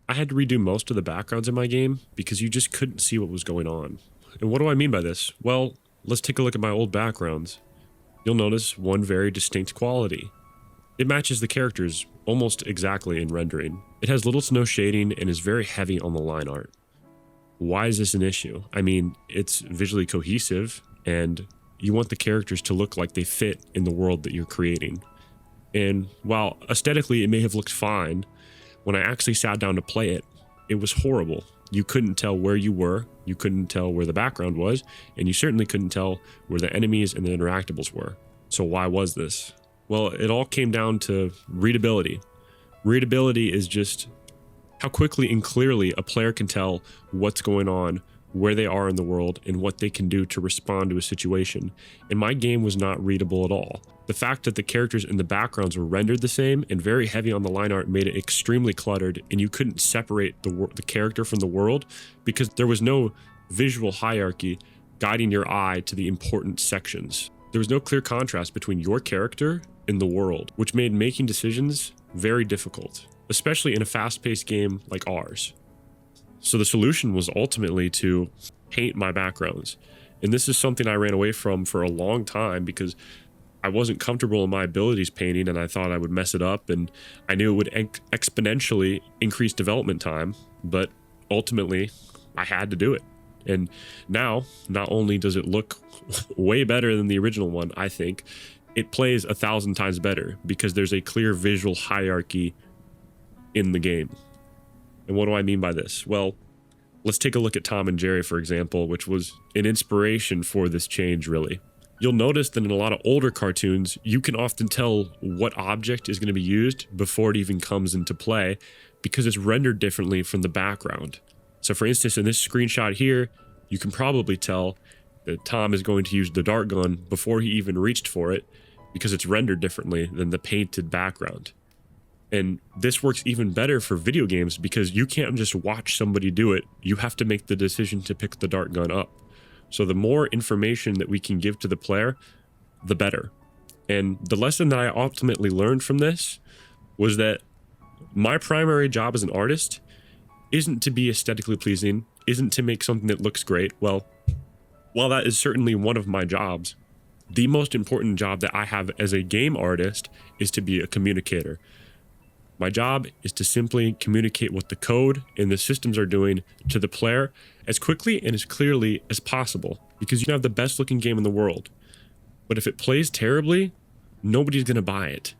I had to redo most of the backgrounds in my game because you just couldn't see what was going on. And what do I mean by this? Well, let's take a look at my old backgrounds. You'll notice one very distinct quality. It matches the characters almost exactly in rendering. It has little to no shading and is very heavy on the line art. Why is this an issue? I mean, it's visually cohesive and you want the characters to look like they fit in the world that you're creating. And while aesthetically it may have looked fine, when I actually sat down to play it, it was horrible. You couldn't tell where you were, you couldn't tell where the background was, and you certainly couldn't tell where the enemies and the interactables were. So why was this? Well, it all came down to readability. Readability is just how quickly and clearly a player can tell what's going on, where they are in the world, and what they can do to respond to a situation. And my game was not readable at all. The fact that the characters in the backgrounds were rendered the same and very heavy on the line art made it extremely cluttered, and you couldn't separate the character from the world because there was no visual hierarchy guiding your eye to the important sections. There was no clear contrast between your character and the world, which made making decisions very difficult, especially in a fast-paced game like ours. So the solution was ultimately to paint my backgrounds. And this is something I ran away from for a long time because I wasn't comfortable in my abilities painting and I thought I would mess it up, and I knew it would exponentially increase development time, but ultimately I had to do it. And now, not only does it look way better than the original one, I think, it plays 1,000 times better because there's a clear visual hierarchy in the game. And what do I mean by this? Well, let's take a look at Tom and Jerry, for example, which was an inspiration for this change, really. You'll notice that in a lot of older cartoons, you can often tell what object is going to be used before it even comes into play because it's rendered differently from the background. So for instance, in this screenshot here, you can probably tell that Tom is going to use the dart gun before he even reached for it because it's rendered differently than the painted background. And this works even better for video games because you can't just watch somebody do it. You have to make the decision to pick the dart gun up. So the more information that we can give to the player, the better. And the lesson that I ultimately learned from this was that my primary job as an artist isn't to be aesthetically pleasing, isn't to make something that looks great. Well, while that is certainly one of my jobs, the most important job that I have as a game artist is to be a communicator. My job is to simply communicate what the code and the systems are doing to the player as quickly and as clearly as possible, because you can have the best looking game in the world. But if it plays terribly, nobody's going to buy it.